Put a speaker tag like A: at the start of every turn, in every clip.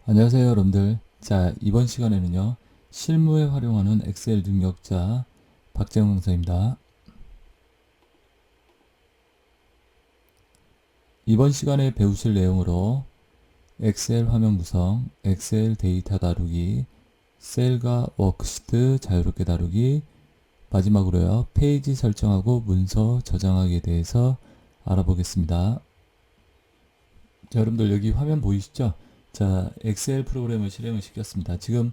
A: 안녕하세요, 여러분들. 자, 이번 시간에는요, 실무에 활용하는 엑셀 능력자 박재영 강사입니다. 이번 시간에 배우실 내용으로 엑셀 화면 구성, 엑셀 데이터 다루기, 셀과 워크시트 자유롭게 다루기, 마지막으로요, 페이지 설정하고 문서 저장하기에 대해서 알아보겠습니다. 자, 여러분들 여기 화면 보이시죠? 자, 엑셀 프로그램을 실행을 시켰습니다. 지금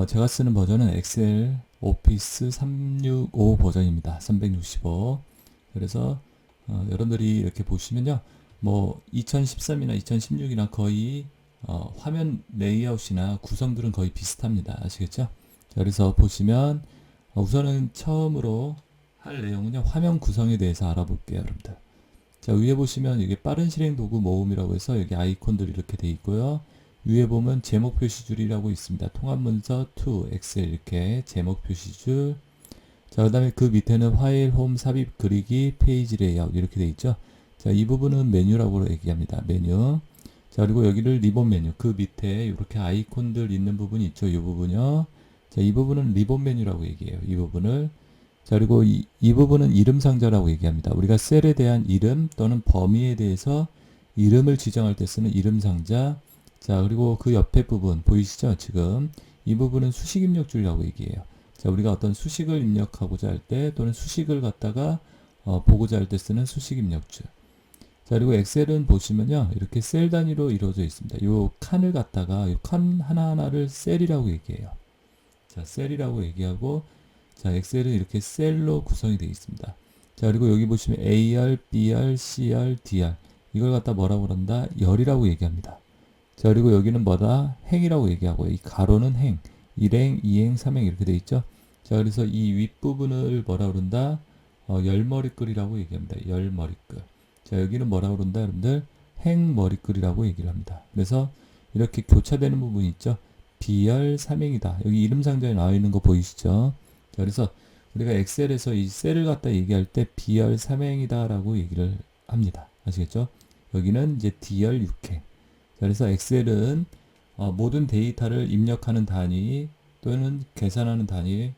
A: 제가 쓰는 버전은 엑셀 오피스 365 버전입니다. 365. 그래서 여러분들이 이렇게 보시면요. 뭐 2013이나 2016이나 거의 화면 레이아웃이나 구성들은 거의 비슷합니다. 아시겠죠? 자, 그래서 보시면 우선은 처음으로 할 내용은요. 화면 구성에 대해서 알아볼게요, 여러분들. 자, 위에 보시면 이게 빠른 실행 도구 모음이라고 해서 여기 아이콘들이 이렇게 돼 있고요. 위에 보면 제목 표시줄이라고 있습니다. 통합 문서 to 엑셀 이렇게 제목 표시줄. 자, 그 다음에 그 밑에는 파일, 홈, 삽입, 그리기, 페이지 레이아웃 이렇게 돼 있죠. 자, 이 부분은 메뉴라고 얘기합니다. 메뉴. 자, 그리고 여기를 리본 메뉴. 그 밑에 이렇게 아이콘들 있는 부분이 있죠. 이 부분요. 자, 이 부분은 리본 메뉴라고 얘기해요. 이 부분을. 자, 그리고 이 부분은 이름 상자라고 얘기합니다. 우리가 셀에 대한 이름 또는 범위에 대해서 이름을 지정할 때 쓰는 이름 상자. 자, 그리고 그 옆에 부분 보이시죠? 지금 이 부분은 수식 입력줄이라고 얘기해요. 자, 우리가 어떤 수식을 입력하고자 할 때 또는 수식을 갖다가 보고자 할 때 쓰는 수식 입력줄. 자, 그리고 엑셀은 보시면요. 이렇게 셀 단위로 이루어져 있습니다. 요 칸을 갖다가 요 칸 하나하나를 셀이라고 얘기해요. 자, 셀이라고 얘기하고 자, 엑셀은 이렇게 셀로 구성이 되어 있습니다. 자, 그리고 여기 보시면 AR, BR, CR, DR 이걸 갖다 뭐라고 그런다? 열이라고 얘기합니다. 자, 그리고 여기는 뭐다? 행이라고 얘기하고 이 가로는 행, 1행, 2행, 3행 이렇게 되어 있죠. 자, 그래서 이 윗부분을 뭐라고 그런다? 열머리글이라고 얘기합니다. 열머리글. 자, 여기는 뭐라고 그런다, 여러분들? 행머리글이라고 얘기를 합니다. 그래서 이렇게 교차되는 부분이 있죠. BR 3행이다. 여기 이름 상자에 나와 있는 거 보이시죠? 자, 그래서 우리가 엑셀에서 이 셀을 갖다 얘기할 때 BR 3행이다 라고 얘기를 합니다. 아시겠죠? 여기는 이제 DR 6행. 자, 그래서 엑셀은 모든 데이터를 입력하는 단위 또는 계산하는 단위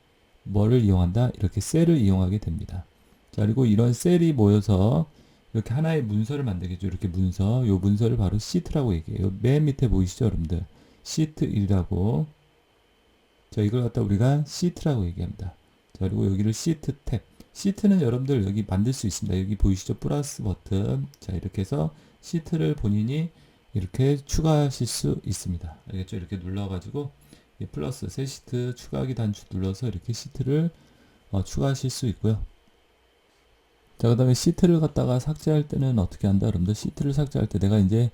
A: 뭐를 이용한다? 이렇게 셀을 이용하게 됩니다. 자, 그리고 이런 셀이 모여서 이렇게 하나의 문서를 만들겠죠. 이렇게 문서. 요 문서를 바로 시트라고 얘기해요. 맨 밑에 보이시죠, 여러분들? 시트 1이라고. 자, 이걸 갖다 우리가 시트라고 얘기합니다. 자, 그리고 여기를 시트 탭. 시트는 여러분들 여기 만들 수 있습니다. 여기 보이시죠? 플러스 버튼. 자, 이렇게 해서 시트를 본인이 이렇게 추가하실 수 있습니다. 알겠죠? 이렇게 눌러가지고 플러스 새 시트 추가하기 단추 눌러서 이렇게 시트를 추가하실 수 있고요. 자, 그 다음에 시트를 갖다가 삭제할 때는 어떻게 한다? 여러분들 시트를 삭제할 때 내가 이제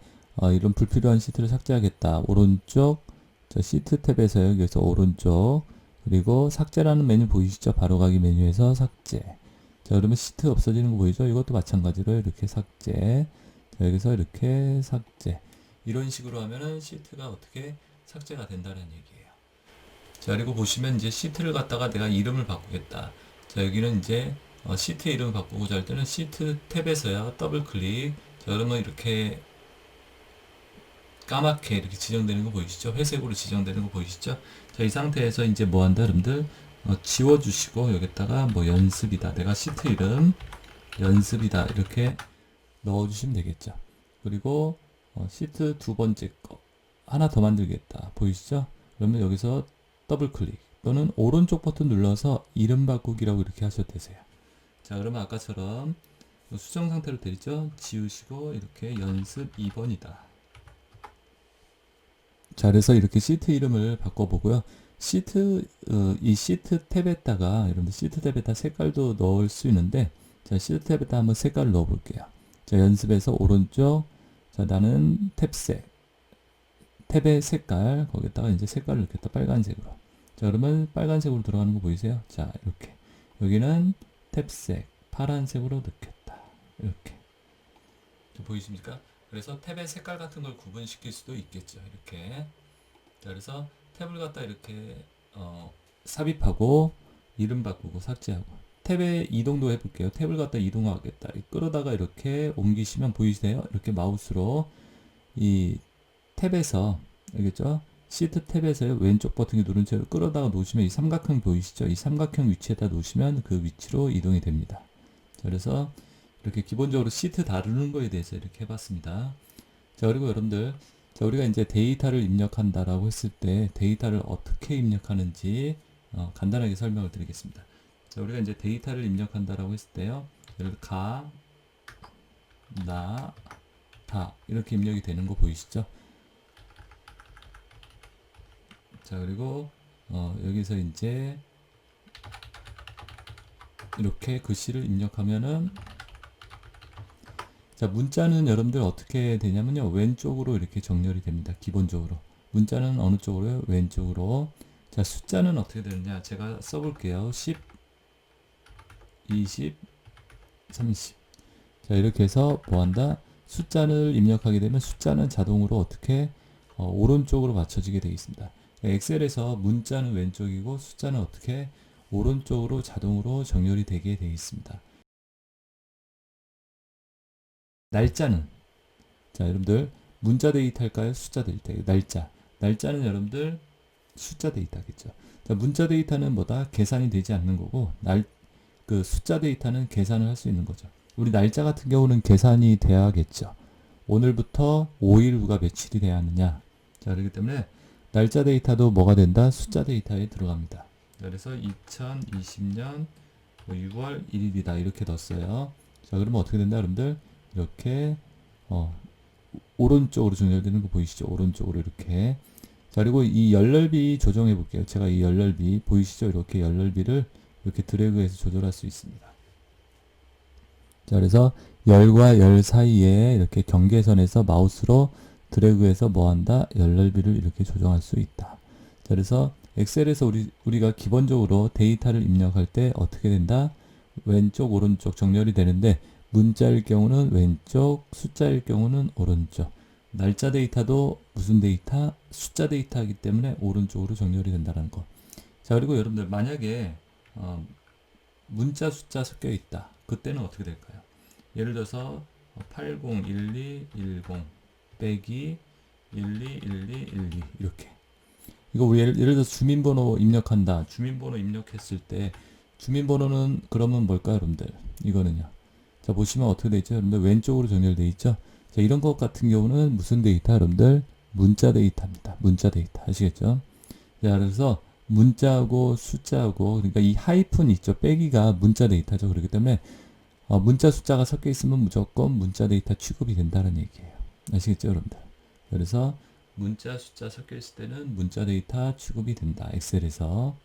A: 이런 불필요한 시트를 삭제하겠다. 오른쪽 자, 시트 탭에서 여기서 오른쪽 그리고 삭제라는 메뉴 보이시죠? 바로가기 메뉴에서 삭제. 자, 그러면 시트 없어지는 거 보이죠? 이것도 마찬가지로 이렇게 삭제. 자, 여기서 이렇게 삭제. 이런 식으로 하면은 시트가 어떻게 삭제가 된다는 얘기예요. 자, 그리고 보시면 이제 시트를 갖다가 내가 이름을 바꾸겠다. 자, 여기는 이제 시트 이름을 바꾸고자 할 때는 시트 탭에서야 더블 클릭. 자, 그러면 이렇게 까맣게 이렇게 지정되는 거 보이시죠? 회색으로 지정되는 거 보이시죠? 자, 이 상태에서 이제 뭐 한다, 여러분들? 지워주시고, 여기다가 뭐 연습이다. 내가 시트 이름, 연습이다. 이렇게 넣어주시면 되겠죠. 그리고, 시트 두 번째 거. 하나 더 만들겠다. 보이시죠? 그러면 여기서 더블 클릭. 또는 오른쪽 버튼 눌러서 이름 바꾸기라고 이렇게 하셔도 되세요. 자, 그러면 아까처럼 수정 상태로 되죠? 지우시고, 이렇게 연습 2번이다. 자, 그래서 이렇게 시트 이름을 바꿔보고요. 이 시트 탭에다가, 여러분들 시트 탭에다 색깔도 넣을 수 있는데, 자, 시트 탭에다 한번 색깔을 넣어 볼게요. 자, 연습에서 오른쪽, 자, 나는 탭색, 탭의 색깔, 거기다가 이제 색깔을 넣겠다. 빨간색으로. 자, 그러면 빨간색으로 들어가는 거 보이세요? 자, 이렇게. 여기는 탭색, 파란색으로 넣겠다. 이렇게. 보이십니까? 그래서 탭의 색깔 같은 걸 구분시킬 수도 있겠죠. 이렇게. 자, 그래서 탭을 갖다 이렇게 삽입하고 이름 바꾸고 삭제하고 탭의 이동도 해볼게요. 탭을 갖다 이동하겠다. 끌어다가 이렇게 옮기시면 보이세요? 이렇게 마우스로 이 탭에서 알겠죠? 시트 탭에서 왼쪽 버튼을 누른 채로 끌어다가 놓으시면 이 삼각형 보이시죠? 이 삼각형 위치에다 놓으시면 그 위치로 이동이 됩니다. 자, 그래서 이렇게 기본적으로 시트 다루는 거에 대해서 이렇게 해봤습니다. 자, 그리고 여러분들, 자, 우리가 이제 데이터를 입력한다라고 했을 때 데이터를 어떻게 입력하는지 간단하게 설명을 드리겠습니다. 자, 우리가 이제 데이터를 입력한다라고 했을 때요, 예를 들어 가, 나, 다 이렇게 입력이 되는 거 보이시죠? 자, 그리고 여기서 이제 이렇게 글씨를 입력하면은, 자, 문자는 여러분들 어떻게 되냐면요, 왼쪽으로 이렇게 정렬이 됩니다. 기본적으로 문자는 어느 쪽으로요? 왼쪽으로. 자, 숫자는 어떻게 되느냐, 제가 써볼게요. 10, 20, 30. 자, 이렇게 해서 뭐한다, 숫자를 입력하게 되면 숫자는 자동으로 어떻게 오른쪽으로 맞춰지게 되어 있습니다. 엑셀에서 문자는 왼쪽이고 숫자는 어떻게 오른쪽으로 자동으로 정렬이 되게 되어 있습니다. 날짜는, 자, 여러분들 문자 데이터일까요? 숫자 데이터? 날짜는 여러분들 숫자 데이터겠죠. 자, 문자 데이터는 뭐다? 계산이 되지 않는 거고, 그 숫자 데이터는 계산을 할 수 있는 거죠. 우리 날짜 같은 경우는 계산이 돼야겠죠. 오늘부터 5일 후가 며칠이 돼야 하느냐. 자, 그렇기 때문에 날짜 데이터도 뭐가 된다? 숫자 데이터에 들어갑니다. 그래서 2020년 6월 1일이다 이렇게 넣었어요. 자, 그러면 어떻게 된다, 여러분들? 이렇게 오른쪽으로 정렬되는 거 보이시죠? 오른쪽으로 이렇게. 자, 그리고 이 열넓이 조정해 볼게요. 제가 이 열넓이 보이시죠? 이렇게 열넓이를 이렇게 드래그해서 조절할 수 있습니다. 자, 그래서 열과 열 사이에 이렇게 경계선에서 마우스로 드래그해서 뭐한다? 열넓이를 이렇게 조정할 수 있다. 자, 그래서 엑셀에서 우리가 기본적으로 데이터를 입력할 때 어떻게 된다? 왼쪽, 오른쪽 정렬이 되는데, 문자일 경우는 왼쪽, 숫자일 경우는 오른쪽. 날짜 데이터도 무슨 데이터? 숫자 데이터이기 때문에 오른쪽으로 정렬이 된다는 거. 자, 그리고 여러분들 만약에 문자 숫자 섞여 있다. 그때는 어떻게 될까요? 예를 들어서 801210 빼기 121212 이렇게. 이거 우리 예를 들어서 주민번호 입력한다. 주민번호 입력했을 때 주민번호는 그러면 뭘까요, 여러분들? 이거는요. 자, 보시면 어떻게 되어 있죠? 여러분들 왼쪽으로 정렬되어 있죠? 자, 이런 것 같은 경우는 무슨 데이터, 여러분들? 문자 데이터입니다. 문자 데이터. 아시겠죠? 자, 그래서 문자하고 숫자하고, 그러니까 이 하이픈 있죠? 빼기가 문자 데이터죠. 그렇기 때문에 문자 숫자가 섞여 있으면 무조건 문자 데이터 취급이 된다는 얘기예요. 아시겠죠, 여러분들? 그래서 문자 숫자 섞여 있을 때는 문자 데이터 취급이 된다. 엑셀에서.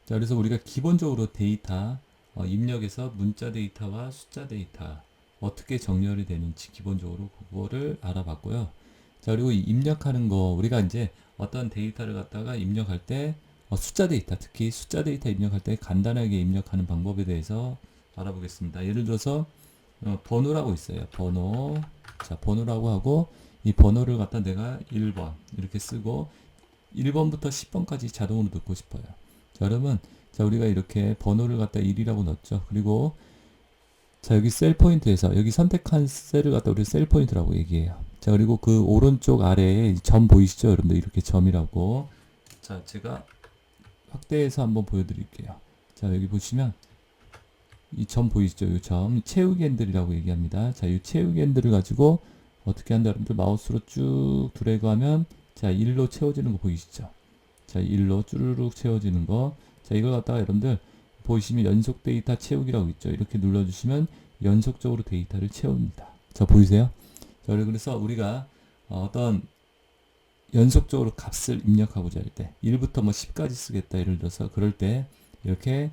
A: 자, 그래서 우리가 기본적으로 데이터 입력에서 문자 데이터와 숫자 데이터 어떻게 정렬이 되는지 기본적으로 그거를 알아봤고요. 자, 그리고 이 입력하는 거, 우리가 이제 어떤 데이터를 갖다가 입력할 때 숫자 데이터, 특히 숫자 데이터 입력할 때 간단하게 입력하는 방법에 대해서 알아보겠습니다. 예를 들어서 번호라고 있어요. 번호. 자, 번호라고 하고, 이 번호를 갖다 내가 1번 이렇게 쓰고 1번부터 10번까지 자동으로 넣고 싶어요. 자, 그러면 자, 우리가 이렇게 번호를 갖다 1이라고 넣었죠. 그리고 자, 여기 셀 포인트에서 여기 선택한 셀을 갖다 우리 셀 포인트라고 얘기해요. 자, 그리고 그 오른쪽 아래에 점 보이시죠? 여러분들 이렇게 점이라고. 자, 제가 확대해서 한번 보여드릴게요. 자, 여기 보시면 이 점 보이시죠? 이 점 채우기 핸들이라고 얘기합니다. 자, 이 채우기 핸들을 가지고 어떻게 한다, 여러분들 마우스로 쭉 드래그하면 자, 1로 채워지는 거 보이시죠? 자, 1로 쭈르륵 채워지는 거. 자, 이걸 갖다가 여러분들 보시면 연속 데이터 채우기라고 있죠. 이렇게 눌러주시면 연속적으로 데이터를 채웁니다. 자, 보이세요? 자, 그래서 우리가 어떤 연속적으로 값을 입력하고자 할 때 1부터 뭐 10까지 쓰겠다 예를 들어서 그럴 때 이렇게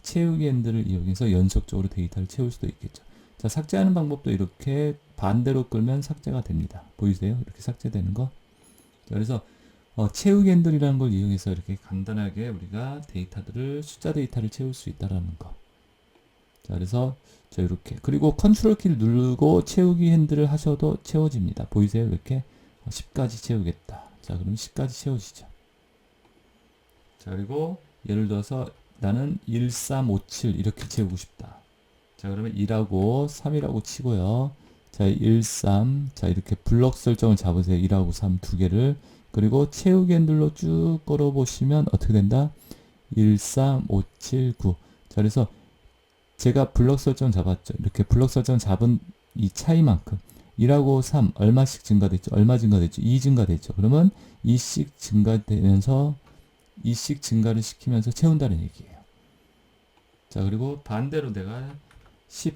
A: 채우기 핸들을 이용해서 연속적으로 데이터를 채울 수도 있겠죠. 자, 삭제하는 방법도 이렇게 반대로 끌면 삭제가 됩니다. 보이세요? 이렇게 삭제되는 거. 자, 그래서 채우기 핸들이라는 걸 이용해서 이렇게 간단하게 우리가 데이터들을 숫자 데이터를 채울 수 있다라는 거. 자, 그래서 자, 이렇게 그리고 컨트롤 키를 누르고 채우기 핸들을 하셔도 채워집니다. 보이세요? 이렇게 10까지 채우겠다. 자, 그럼 10까지 채워지죠. 자, 그리고 예를 들어서 나는 1357 이렇게 채우고 싶다. 자, 그러면 2라고 3이라고 치고요. 자, 1, 3. 자, 이렇게 블럭 설정을 잡으세요. 1하고 3 두 개를. 그리고 채우기 핸들로 쭉 끌어보시면 어떻게 된다? 1, 3, 5, 7, 9. 자, 그래서 제가 블럭 설정 잡았죠. 이렇게 블럭 설정 잡은 이 차이만큼 1하고 3 얼마씩 증가됐죠? 얼마 증가됐죠? 2 증가됐죠. 그러면 2씩 증가되면서 2씩 증가를 시키면서 채운다는 얘기예요. 자, 그리고 반대로 내가 10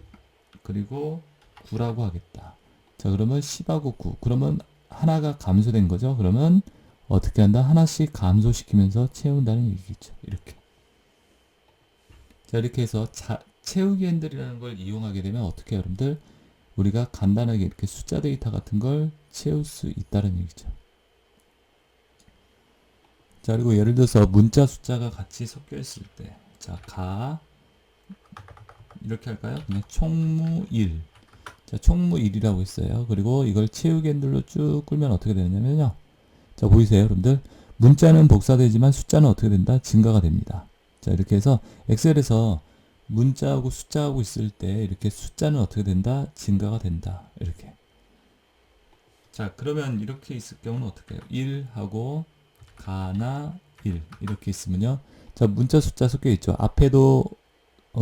A: 그리고 9라고 하겠다. 자, 그러면 10하고 9. 그러면 하나가 감소된 거죠. 그러면 어떻게 한다? 하나씩 감소시키면서 채운다는 얘기겠죠. 이렇게. 자, 이렇게 해서 채우기 핸들이라는 걸 이용하게 되면 어떻게 해요, 여러분들? 우리가 간단하게 이렇게 숫자 데이터 같은 걸 채울 수 있다는 얘기죠. 자, 그리고 예를 들어서 문자 숫자가 같이 섞여 있을 때, 자, 이렇게 할까요? 그냥 총무 1. 자, 총무 1이라고 있어요. 그리고 이걸 채우기 핸들로 쭉 끌면 어떻게 되냐면요. 자, 보이세요, 여러분들? 문자는 복사되지만 숫자는 어떻게 된다? 증가가 됩니다. 자, 이렇게 해서 엑셀에서 문자하고 숫자하고 있을 때 이렇게 숫자는 어떻게 된다? 증가가 된다. 이렇게. 자, 그러면 이렇게 있을 경우는 어떻게 해요? 1하고 가나 1 이렇게 있으면요. 자, 문자 숫자 섞여 있죠. 앞에도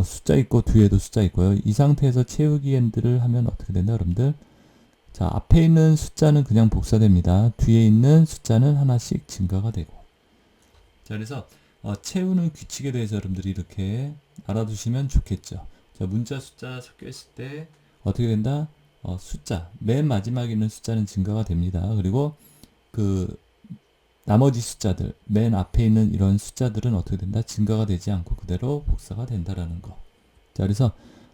A: 숫자 있고 뒤에도 숫자 있고요. 이 상태에서 채우기 핸들을 하면 어떻게 된다, 여러분들? 자, 앞에 있는 숫자는 그냥 복사됩니다. 뒤에 있는 숫자는 하나씩 증가가 되고. 자, 그래서 채우는 규칙에 대해서 여러분들이 이렇게 알아두시면 좋겠죠. 자, 문자 숫자 섞여 있을 때 어떻게 된다? 숫자 맨 마지막에 있는 숫자는 증가가 됩니다. 그리고 그 나머지 숫자들 맨 앞에 있는 이런 숫자들은 어떻게 된다? 증가가 되지 않고 그대로 복사가 된다라는 거. 자, 그래서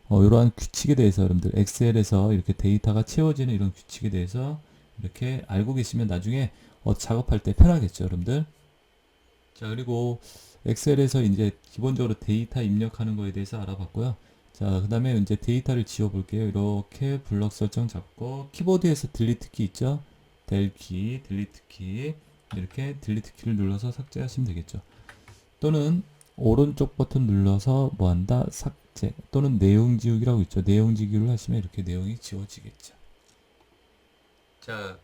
A: 이러한 규칙에 대해서 여러분들 엑셀에서 이렇게 데이터가 채워지는 이런 규칙에 대해서 이렇게 알고 계시면 나중에 작업할 때 편하겠죠, 여러분들. 자, 그리고 엑셀에서 이제 기본적으로 데이터 입력하는 거에 대해서 알아봤고요. 자, 그 다음에 이제 데이터를 지워 볼게요. 이렇게 블럭 설정 잡고 키보드에서 딜리트 키 있죠? 델 키, 딜리트 키 이렇게 딜리트 키를 눌러서 삭제하시면 되겠죠. 또는 오른쪽 버튼 눌러서 뭐한다? 삭제 또는 내용 지우기라고 있죠. 내용 지우기를 하시면 이렇게 내용이 지워지겠죠. 자,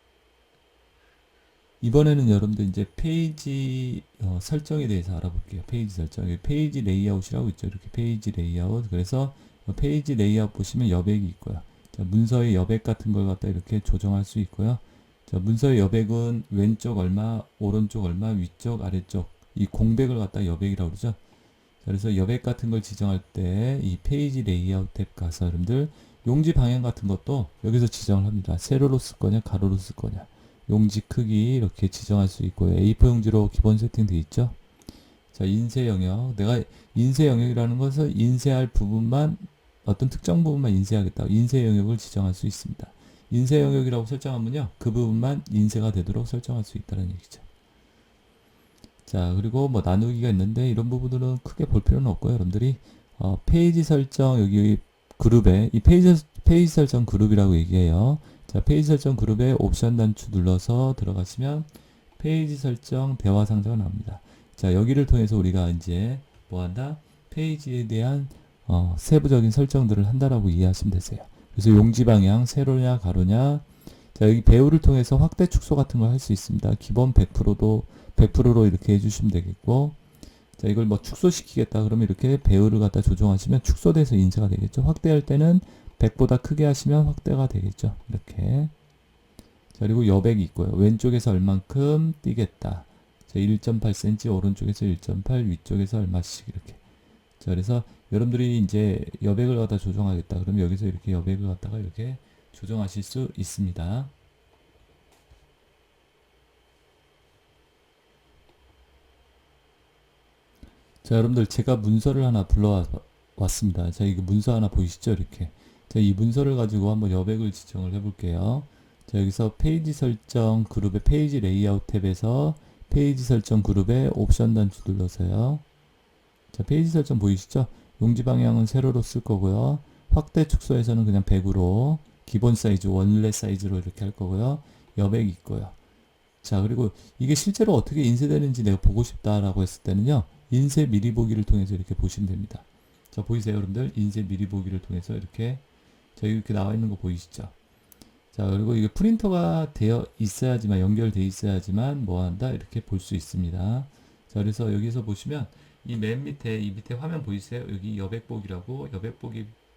A: 이번에는 여러분들 이제 페이지 설정에 대해서 알아볼게요. 페이지 설정. 여기 페이지 레이아웃이라고 있죠. 이렇게 페이지 레이아웃. 그래서 페이지 레이아웃 보시면 여백이 있고요. 자, 문서의 여백 같은 걸 갖다 이렇게 조정할 수 있고요. 자, 문서의 여백은 왼쪽 얼마, 오른쪽 얼마, 위쪽, 아래쪽 이 공백을 갖다 여백이라고 그러죠. 자, 그래서 여백 같은 걸 지정할 때 이 페이지 레이아웃 탭 가서 여러분들 용지 방향 같은 것도 여기서 지정을 합니다. 세로로 쓸 거냐, 가로로 쓸 거냐. 용지 크기 이렇게 지정할 수 있고요. A4 용지로 기본 세팅되어 있죠. 자, 인쇄 영역. 내가 인쇄 영역이라는 것은 인쇄할 부분만 어떤 특정 부분만 인쇄하겠다. 인쇄 영역을 지정할 수 있습니다. 인쇄 영역이라고 설정하면요. 그 부분만 인쇄가 되도록 설정할 수 있다는 얘기죠. 자, 그리고 뭐 나누기가 있는데 이런 부분들은 크게 볼 필요는 없고요. 여러분들이 페이지 설정 여기 그룹에 이 페이지 설정 그룹이라고 얘기해요. 자, 페이지 설정 그룹에 옵션 단추 눌러서 들어가시면 페이지 설정 대화 상자가 나옵니다. 자, 여기를 통해서 우리가 이제 뭐 한다? 페이지에 대한 세부적인 설정들을 한다라고 이해하시면 되세요. 그래서 용지 방향 세로냐 가로냐. 자, 여기 배우를 통해서 확대 축소 같은 걸 할 수 있습니다. 기본 100%로 이렇게 해주시면 되겠고, 자, 이걸 뭐 축소시키겠다 그러면 이렇게 배우를 갖다 조정하시면 축소돼서 인쇄가 되겠죠. 확대할 때는 100보다 크게 하시면 확대가 되겠죠. 이렇게. 자, 그리고 여백이 있고요. 왼쪽에서 얼만큼 띄겠다. 자, 1.8cm, 오른쪽에서 1.8, 위쪽에서 얼마씩 이렇게. 자, 그래서 여러분들이 이제 여백을 갖다 조정하겠다. 그러면 여기서 이렇게 여백을 갖다가 이렇게 조정하실 수 있습니다. 자, 여러분들 제가 문서를 하나 불러왔습니다. 자, 이거 문서 하나 보이시죠? 이렇게. 자, 이 문서를 가지고 한번 여백을 지정을 해볼게요. 자, 여기서 페이지 설정 그룹의 페이지 레이아웃 탭에서 페이지 설정 그룹에 옵션 단추 눌러서요. 자, 페이지 설정 보이시죠? 용지 방향은 세로로 쓸 거고요. 확대 축소에서는 그냥 100으로 기본 사이즈 원래 사이즈로 이렇게 할 거고요. 여백이 있고요. 자, 그리고 이게 실제로 어떻게 인쇄되는지 내가 보고 싶다라고 했을 때는요. 인쇄 미리 보기를 통해서 이렇게 보시면 됩니다. 자, 보이세요, 여러분들? 인쇄 미리 보기를 통해서 이렇게 나와 있는 거 보이시죠? 자, 그리고 이게 프린터가 되어 있어야지만, 연결되어 있어야지만 뭐 한다? 이렇게 볼 수 있습니다. 자, 그래서 여기서 보시면 이 맨 밑에, 이 밑에 화면 보이세요? 여기 여백복이라고,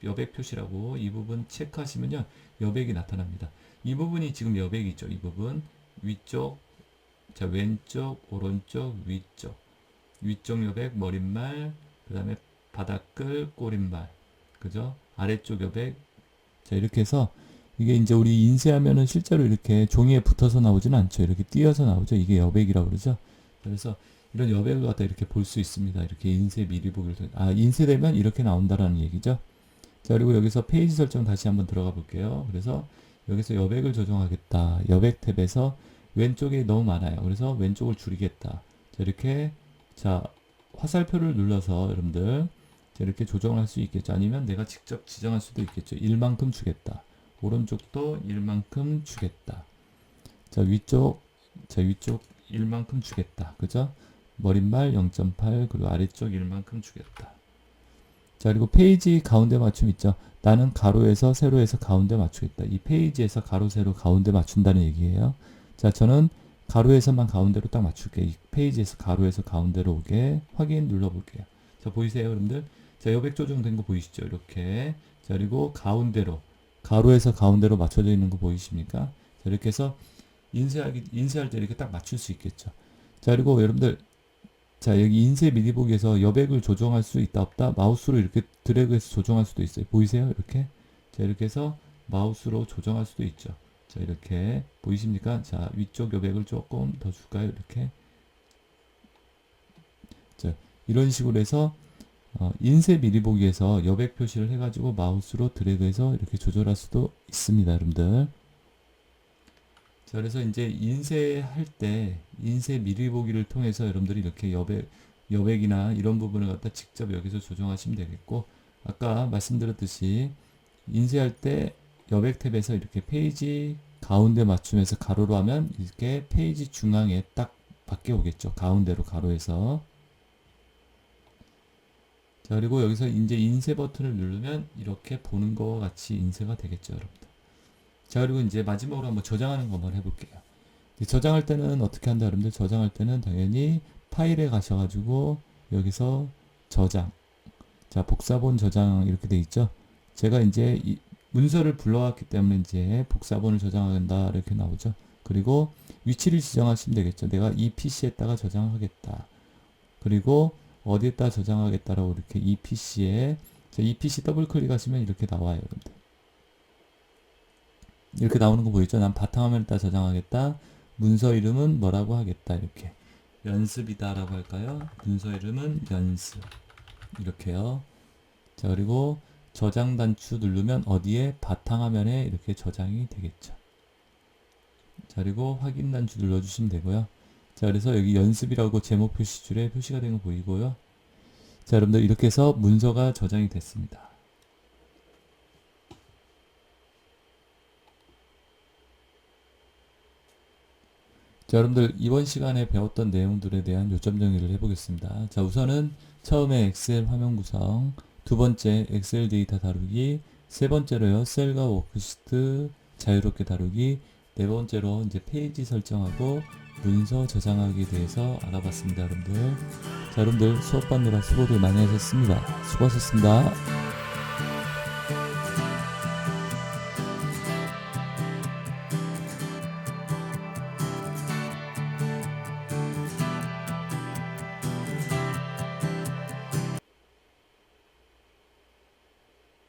A: 여백 표시라고 이 부분 체크하시면요. 여백이 나타납니다. 이 부분이 지금 여백이죠. 이 부분. 위쪽, 자, 왼쪽, 오른쪽, 위쪽 여백, 머릿말, 그 다음에 바닥글, 꼬릿말. 그죠? 아래쪽 여백. 자, 이렇게 해서 이게 이제 우리 인쇄하면은 실제로 이렇게 종이에 붙어서 나오지는 않죠. 이렇게 띄어서 나오죠. 이게 여백이라고 그러죠. 그래서 이런 여백을 갖다 이렇게 볼 수 있습니다. 이렇게 인쇄 미리 보기를 통해. 인쇄되면 이렇게 나온다라는 얘기죠. 자, 그리고 여기서 페이지 설정 다시 한번 들어가 볼게요. 그래서 여기서 여백을 조정하겠다. 여백 탭에서 왼쪽에 너무 많아요. 그래서 왼쪽을 줄이겠다. 자, 이렇게, 자, 화살표를 눌러서 여러분들, 자, 이렇게 조정할 수 있겠죠. 아니면 내가 직접 지정할 수도 있겠죠. 1만큼 주겠다. 오른쪽도 1만큼 주겠다. 자, 위쪽 1만큼 주겠다. 그죠? 머릿말 0.8, 그리고 아래쪽 1만큼 주겠다. 자, 그리고 페이지 가운데 맞춤 있죠. 나는 가로에서 세로에서 가운데 맞추겠다. 이 페이지에서 가로, 세로, 가운데 맞춘다는 얘기예요. 자, 저는 가로에서만 가운데로 딱 맞출게요. 이 페이지에서 가로에서 가운데로 오게 확인 눌러볼게요. 자, 보이세요, 여러분들? 자, 여백 조정된 거 보이시죠? 이렇게. 자, 그리고 가운데로, 가로에서 가운데로 맞춰져 있는 거 보이십니까? 자, 이렇게 해서 인쇄할 때 이렇게 딱 맞출 수 있겠죠. 자, 그리고 여러분들, 자, 여기 인쇄 미리 보기에서 여백을 조정할 수 있다 없다? 마우스로 이렇게 드래그해서 조정할 수도 있어요. 보이세요? 이렇게. 자, 이렇게 해서 마우스로 조정할 수도 있죠. 자, 이렇게 보이십니까? 자, 위쪽 여백을 조금 더 줄까요? 이렇게. 자, 이런 식으로 해서 인쇄 미리 보기에서 여백 표시를 해가지고 마우스로 드래그해서 이렇게 조절할 수도 있습니다, 여러분들. 자, 그래서 이제 인쇄할 때 인쇄 미리 보기를 통해서 여러분들이 이렇게 여백이나 이런 부분을 갖다 직접 여기서 조정하시면 되겠고, 아까 말씀드렸듯이 인쇄할 때 여백 탭에서 이렇게 페이지 가운데 맞춤해서 가로로 하면 이렇게 페이지 중앙에 딱 밖에 오겠죠. 가운데로 가로에서. 자, 그리고 여기서 이제 인쇄 버튼을 누르면 이렇게 보는 거와 같이 인쇄가 되겠죠, 여러분들. 자, 그리고 이제 마지막으로 한번 저장하는 거 한번 해볼게요. 저장할 때는 어떻게 한다, 여러분들? 저장할 때는 당연히 파일에 가셔가지고 여기서 저장. 자, 복사본 저장 이렇게 돼 있죠. 제가 이제 이 문서를 불러왔기 때문에 이제 복사본을 저장한다 이렇게 나오죠. 그리고 위치를 지정하시면 되겠죠. 내가 이 PC에다가 저장하겠다. 그리고 어디에다 저장하겠다라고 이렇게 이 PC에, 이 PC 더블 클릭하시면 이렇게 나와요, 여러분들. 이렇게 나오는 거 보이죠? 난 바탕화면에다 저장하겠다. 문서 이름은 뭐라고 하겠다. 이렇게 연습이다라고 할까요? 문서 이름은 연습. 이렇게요. 자, 그리고 저장 단추 누르면 어디에? 바탕화면에 이렇게 저장이 되겠죠. 자, 그리고 확인 단추 눌러주시면 되고요. 자, 그래서 여기 연습이라고 제목 표시줄에 표시가 된 거 보이고요. 자, 여러분들 이렇게 해서 문서가 저장이 됐습니다. 자, 여러분들 이번 시간에 배웠던 내용들에 대한 요점 정리를 해보겠습니다. 자, 우선은 처음에 엑셀 화면 구성, 두 번째 엑셀 데이터 다루기, 세 번째로요 셀과 워크시트 자유롭게 다루기, 네 번째로 이제 페이지 설정하고 문서 저장하기에 대해서 알아봤습니다, 여러분들. 자, 여러분들 수업 받느라 수고들 많이 하셨습니다. 수고하셨습니다.